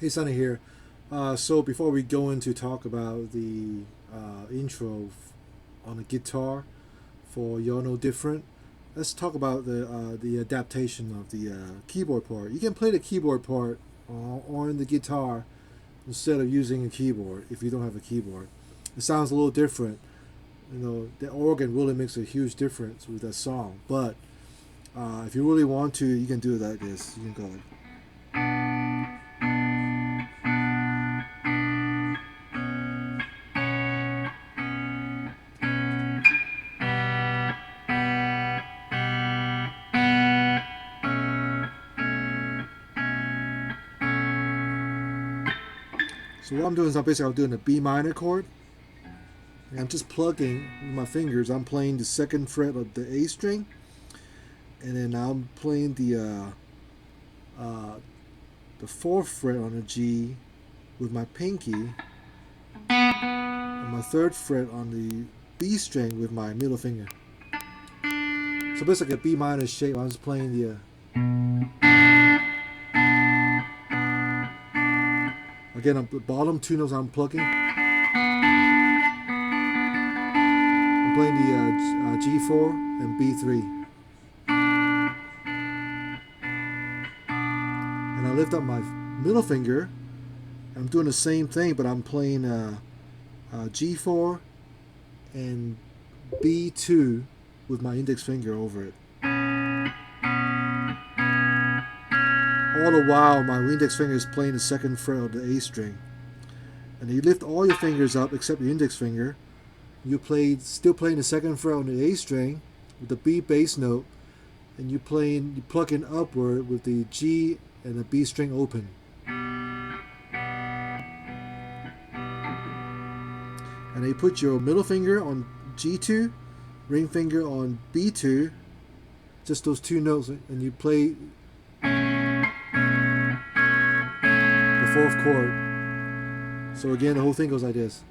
Hey, Sonny here. So before we go into talk about the intro on the guitar for You're No Different, let's talk about the adaptation of the keyboard part. You can play the keyboard part on the guitar instead of using a keyboard if you don't have a keyboard. It sounds a little different. You know, the organ really makes a huge difference with that song. But if you really want to, you can do it like this. You can go like. So what I'm doing is I'm doing a B minor chord. And I'm just plugging with my fingers. I'm playing the second fret of the A string, and then I'm playing the fourth fret on the G with my pinky, and my third fret on the B string with my middle finger. So basically a B minor shape. I'm just playing again, the bottom two notes I'm plugging. I'm playing the G4 and B3. And I lift up my middle finger. I'm doing the same thing, but I'm playing G4 and B2 with my index finger over it. All the while, my index finger is playing the second fret of the A string. And you lift all your fingers up except your index finger. Still playing the second fret on the A string with the B bass note, and you plucking upward with the G and the B string open. And then you put your middle finger on G2, ring finger on B2, just those two notes, and you play the fourth chord. So again, the whole thing goes like this.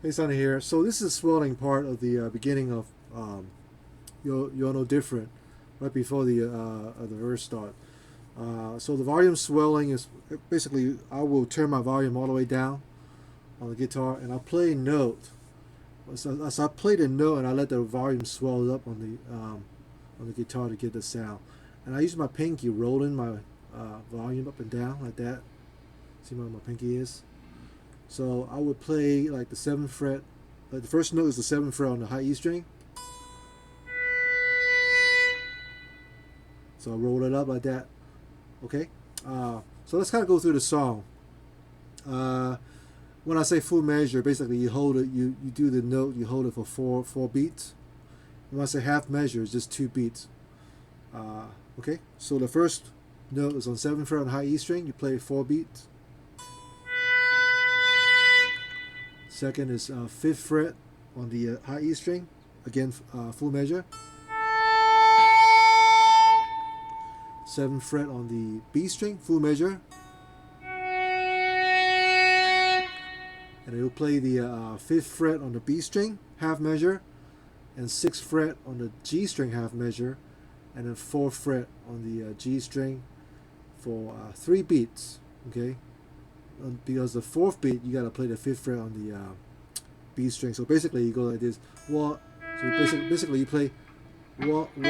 It's on here. So this is the swelling part of the beginning of You're No Different, right before the verse start. So the volume swelling is basically I will turn my volume all the way down on the guitar, and I'll play a note. So I play the note, and I let the volume swell up on the guitar to get the sound. And I use my pinky rolling my volume up and down like that. See where my pinky is? So I would play like the seventh fret. Like the first note is the seventh fret on the high E string. So I roll it up like that. Okay. So let's kind of go through the song. When I say full measure, basically you hold it. You do the note. You hold it for four beats. And when I say half measure, it's just 2 beats. Okay. So the first note is on seventh fret on the high E string. You play 4 beats. Second is 5th fret on the high E string, again full measure. 7th fret on the B string, full measure. And it'll play the 5th fret on the B string, half measure, and 6th fret on the G string, half measure, and then 4th fret on the G string for 3 beats. Okay. Because the 4th beat you gotta play the 5th fret on the B string. So basically you go like this. So basically you play 1, 2, 3,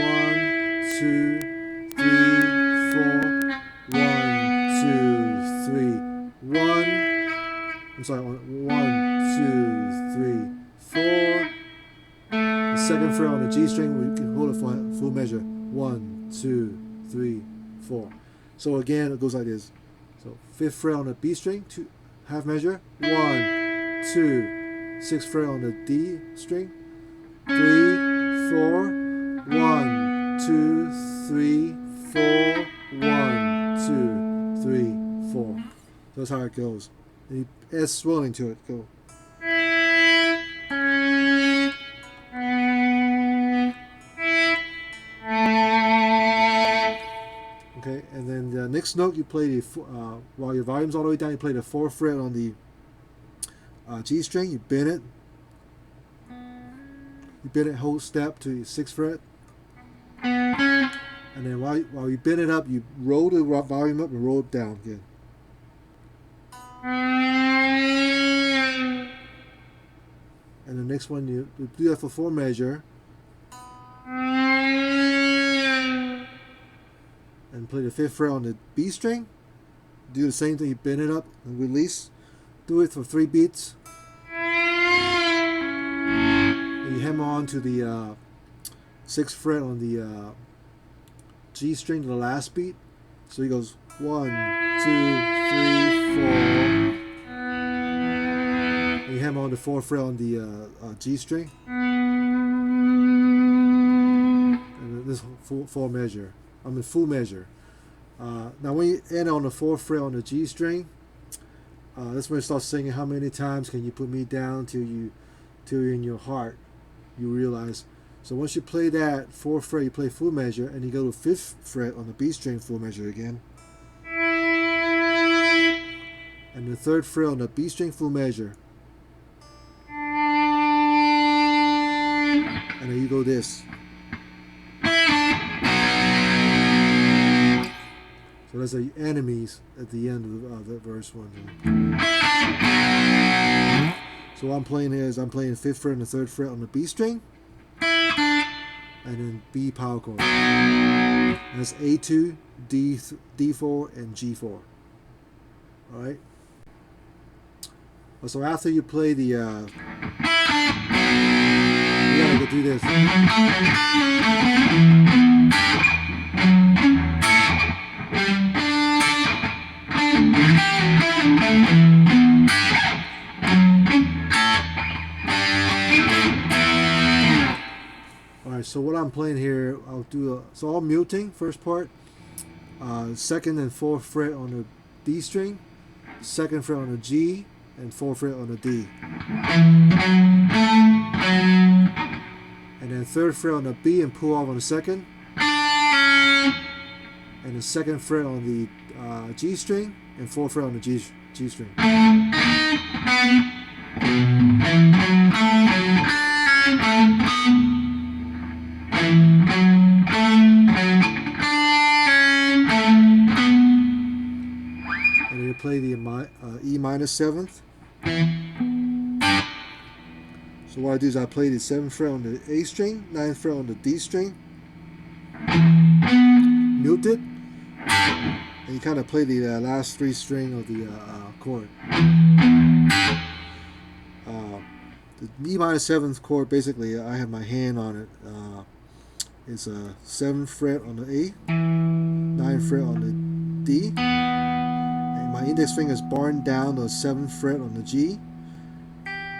4, 1, 2, 3, 1. I'm sorry, 1, 2, 3, 4. The second fret on the G string we can hold it for full measure. 1, 2, 3, 4. So again, it goes like this. So 5th fret on the B string, half measure, 1, 2, 6th fret on the D string, 3, 4, 1, 2, 3, 4, 1, 2, 3, 4. That's how it goes. And you add swelling to it. Go. Okay, and then the next note you play the while your volume's all the way down, you play the 4th fret on the G string. You bend it. You bend it whole step to your 6th fret, and then while you bend it up, you roll the volume up and roll it down again. And the next one you do that for 4 measure, and play the 5th fret on the B string. Do the same thing. You bend it up and release. Do it for 3 beats. And you hammer on to the 6th fret on the G string to the last beat. So he goes 1, 2, 3, 4. And you hammer on the 4th fret on the G string. And this full measure. Full measure. Now when you end on the 4th fret on the G string, that's when you start singing. How many times can you put me down till in your heart you realize. So once you play that 4th fret, you play full measure, and you go to 5th fret on the B string full measure again, and the 3rd fret on the B string full measure, and then you go this. So that's the enemies at the end of the verse 1. So what I'm playing here is I'm playing 5th fret and the 3rd fret on the B string, and then B power chord. And that's A2, D4, and G4. Alright? So after you play the, you gotta go do this. Alright, so what I'm playing here, I'll do so all muting, first part, 2nd and 4th fret on the D string, 2nd fret on the G, and 4th fret on the D. And then 3rd fret on the B and pull off on the 2nd. And the 2nd fret on the G string, and 4th fret on the G string. And then you play the E minor 7th. So what I do is I play the 7th fret on the A string, 9th fret on the D string, mute it, and you kind of play the last 3 string of the chord. The E minor 7th chord, basically, I have my hand on it. It's a 7th fret on the A, 9th fret on the D, and my index finger is barring down the 7th fret on the G,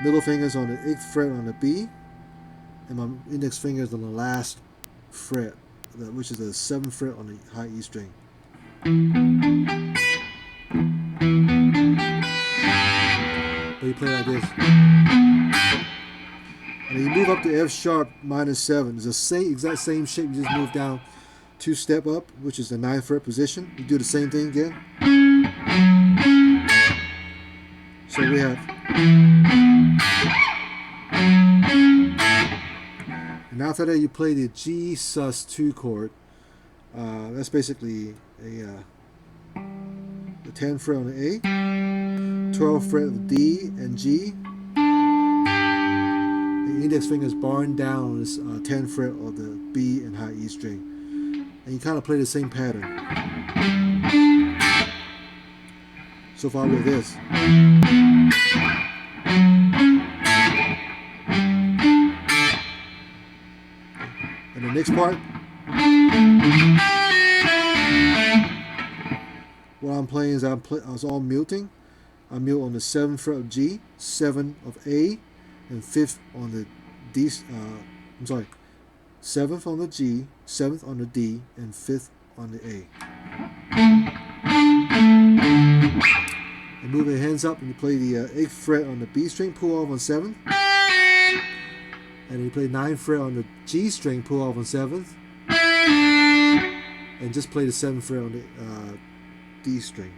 middle finger is on the 8th fret on the B, and my index finger is on the last fret, which is the 7th fret on the high E string. But you play like this. And you move up to F sharp minor 7. It's the exact same shape. You just move down 2 step up, which is the 9th fret position. You do the same thing again. So we have. And after that, you play the G sus2 chord. That's basically the 10th fret on the A, 12th fret of the D and G. The index finger is barring down on this 10th fret of the B and high E string. And you kind of play the same pattern. So far with this. And the next part. What I'm playing is I was all muting. I mute on the 7th fret of G, 7th of A, and 5th on the D. 7th on the G, 7th on the D, and 5th on the A. And move your hands up and you play the 8th fret on the B string, pull off on 7th. And you play 9th fret on the G string, pull off on 7th. And just play the 7th fret on the D string.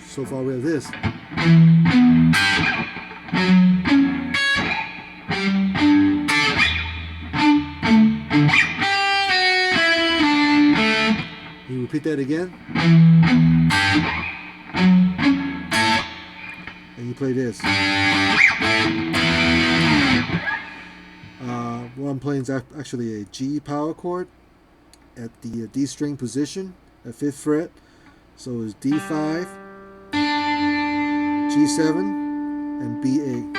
So far we have this. You repeat that again. And you play this. What I'm playing is actually a G power chord at the D string position at 5th fret. So it's D5, G7, and B8.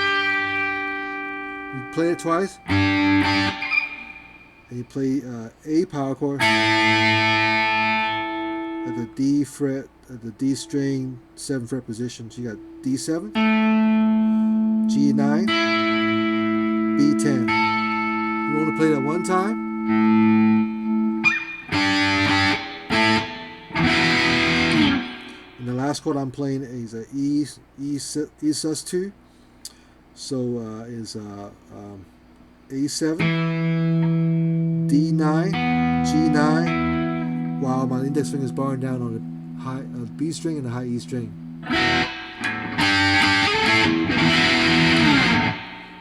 You play it twice, and you play A power chord at the D fret, at the D string 7th fret position. So you got D7, G9, B10. You want to play that one time. And the last chord I'm playing is a E sus2. So is A7, D9, G9, while my index finger is barring down on the high B string and the high E string.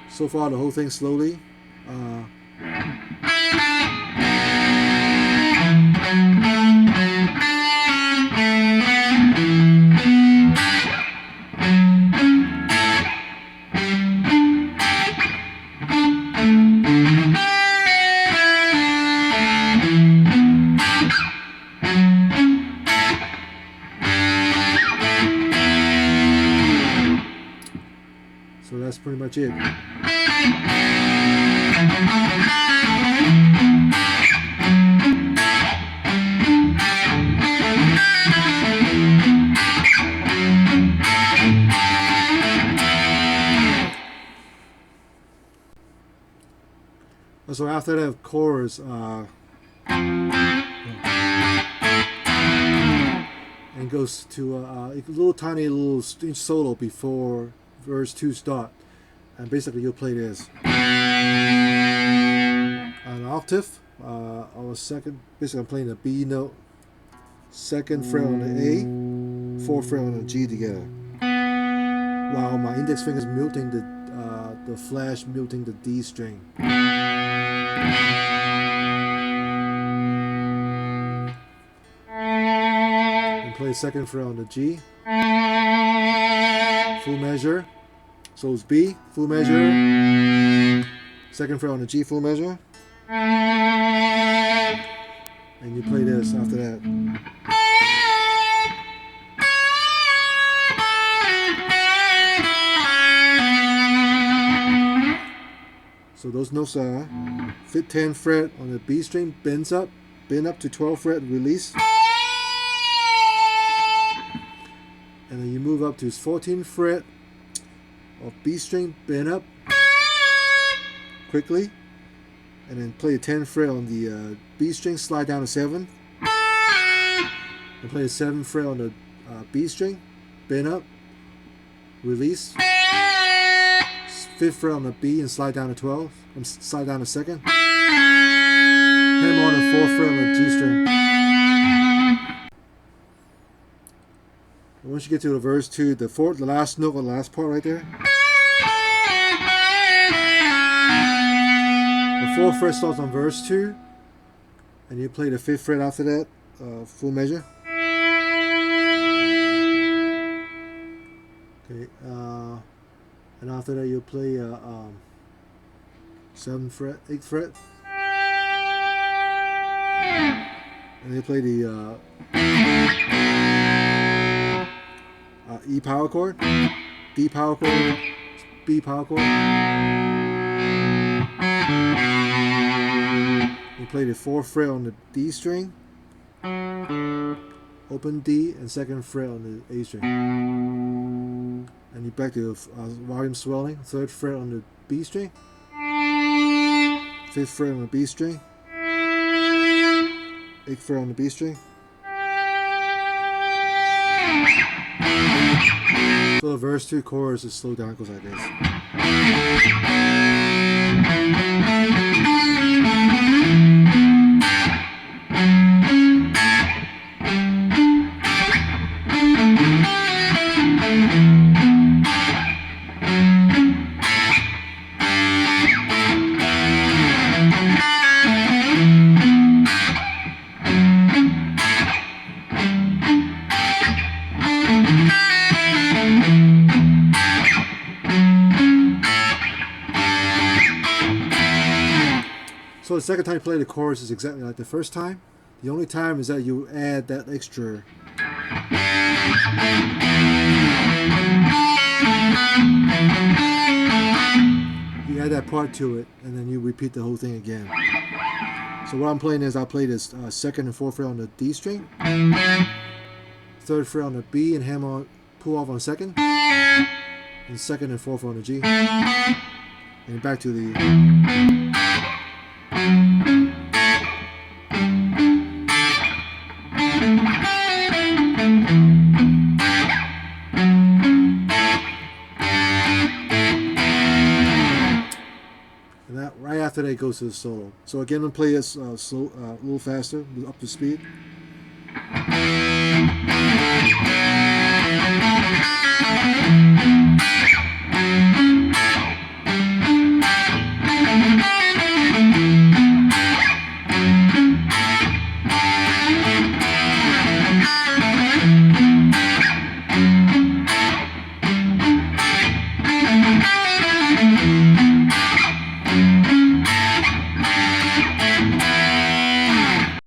So far the whole thing slowly. So that's pretty much it. So after that chorus, and goes to a little tiny little solo before verse 2 start, and basically you'll play this an octave, or second. Basically, I'm playing a B note, 2nd fret on the A, 4th fret on the G together, while my index finger is muting the flash, muting the D string. And play 2nd fret on the G, full measure. So it's B, full measure, 2nd fret on the G, full measure, and you play this after that. So those notes are 5th, 10th fret on the B string, bend up to 12th fret, release. And then you move up to 14th fret of B string, bend up quickly. And then play the 10th fret on the B string, slide down to 7. And play the 7th fret on the B string, bend up, release. 5th fret on the B and slide down to 12, and slide down to 2nd. Hammer on the 4th fret on the G string. And once you get to the verse 2, the last note on the last part right there. The 4th fret starts on verse 2, and you play the 5th fret after that, full measure. Okay. And after that, you'll play 7th fret, 8th fret, and you play the E power chord, D power chord, B power chord. You play the 4th fret on the D string, open D, and 2nd fret on the A string. And you back to volume swelling, 3rd fret on the B string, 5th fret on the B string, 8th fret on the B string. So the verse 2 chorus is slowed down, goes like this. So the second time you play the chorus is exactly like the first time. The only time is that you add that extra. You add that part to it, and then you repeat the whole thing again. So what I'm playing is I play this 2nd and 4th fret on the D string, 3rd fret on the B, and hammer pull off on 2nd, and 2nd and 4th on the G, and back to the. And that right after that it goes to the solo. So again, I'm gonna play this slow, a little faster, up to speed.